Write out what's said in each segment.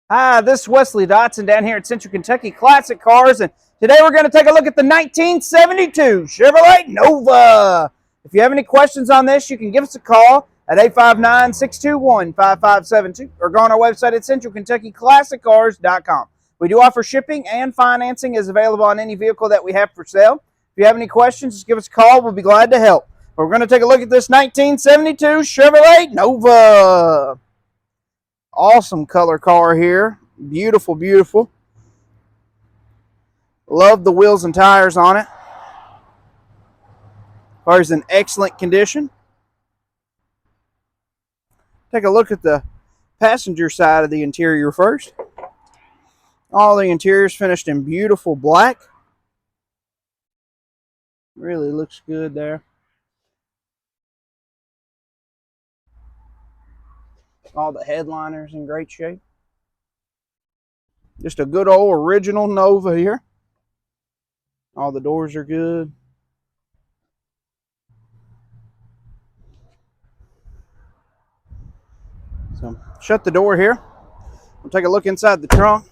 Hi, this is Wesley Dotson down here at Central Kentucky Classic Cars, and today we're going to take a look at the 1972 Chevrolet Nova. If you have any questions on this, you can give us a call at 859-621-5572 or go on our website at centralkentuckyclassiccars.com. We do offer shipping and financing is available on any vehicle that we have for sale. If you have any questions, just give us a call. We'll be glad to help. We're going to take a look at this 1972 Chevrolet Nova. Awesome color car here. Beautiful, beautiful. Love the wheels and tires on it. Car's in excellent condition. Take a look at the passenger side of the interior first. All the interior is finished in beautiful black. Really looks good there. All the headliners in great shape. Just a good old original Nova here. All the doors are good. So shut the door here. We'll take a look inside the trunk.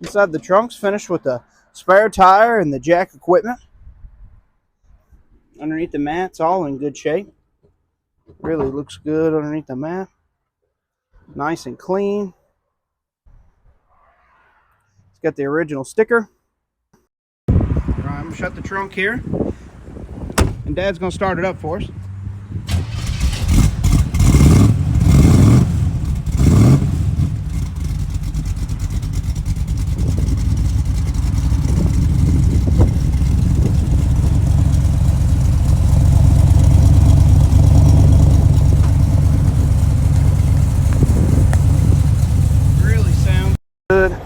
Inside the trunk's finished with the spare tire and the jack equipment. Underneath the mat, it's all in good shape. Really looks good underneath the mat. Nice and clean. It's got the original sticker. All right, I'm gonna shut the trunk here, and Dad's gonna start it up for us. Good.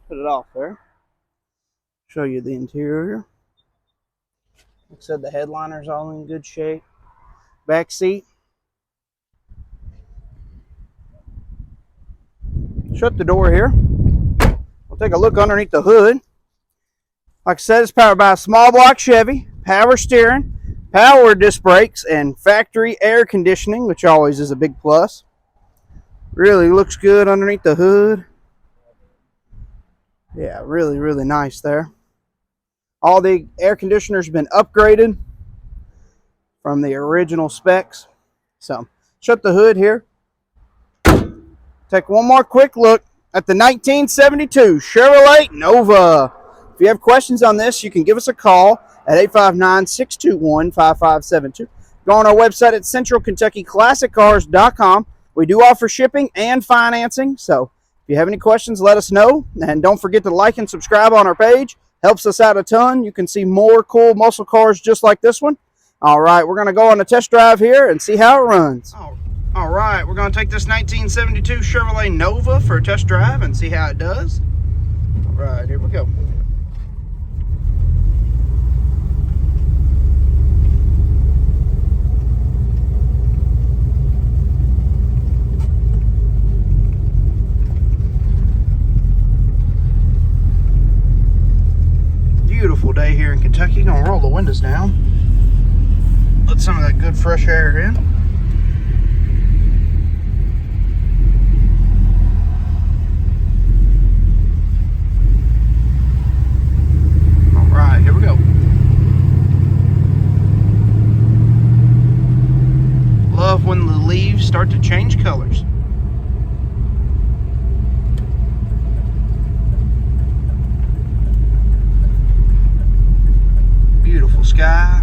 Put it off there. Show you the interior. Like I said, the headliner's all in good shape. Back seat. Shut the door here. We'll take a look underneath the hood. Like I said, it's powered by a small block Chevy, power steering, power disc brakes, and factory air conditioning, which always is a big plus. Really looks good underneath the hood. Yeah, really, really nice there. All the air conditioners have been upgraded from the original specs. So, shut the hood here. Take one more quick look at the 1972 Chevrolet Nova. If you have questions on this, you can give us a call at 859-621-5572. Go on our website at centralkentuckyclassiccars.com. We do offer shipping and financing, so if you have any questions, let us know. And don't forget to like and subscribe on our page. Helps us out a ton. You can see more cool muscle cars just like this one. All right, we're going to go on a test drive here and see how it runs. All right, we're going to take this 1972 Chevrolet Nova for a test drive and see how it does. All right, here we go. Beautiful day here in Kentucky. Gonna roll the windows down. Let some of that good fresh air in. All right, here we go. Love when the leaves start to change colors. Beautiful sky.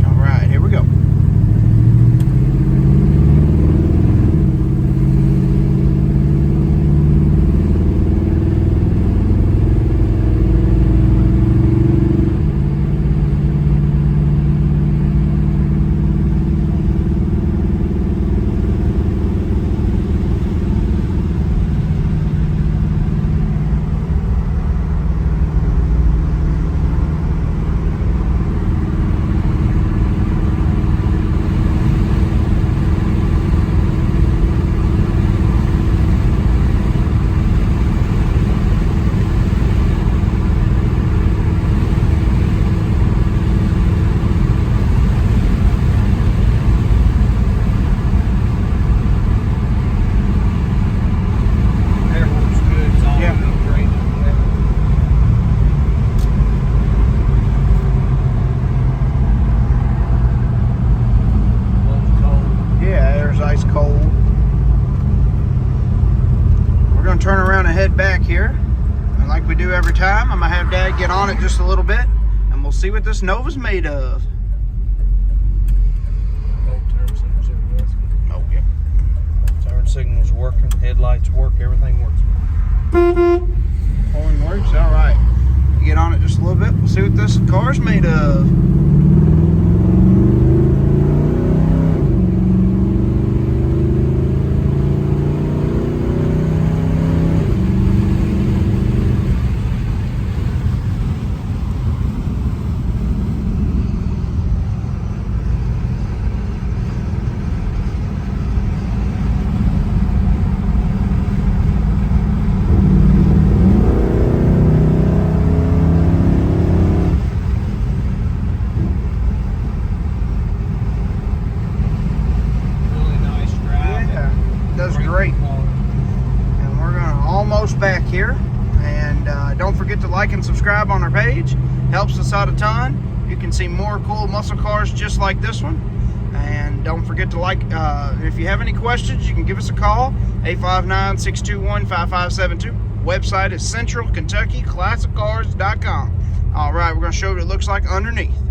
All right, here we go. turn around and head back here. And like we do every time, I'm gonna have Dad get on it just a little bit, and we'll see what this Nova's made of. Oh yeah. Turn signals working, headlights work, everything works. Horn works, all right. Get on it just a little bit. We'll see what this car's made of. Does great. And we're gonna almost back here, and don't forget to like and subscribe on our page. Helps us out a ton. You can see more cool muscle cars just like this one. And don't forget to like, if you have any questions, you can give us a call, 859-621-5572. Website is centralkentuckyclassiccars.com. All right, we're gonna show you what it looks like underneath.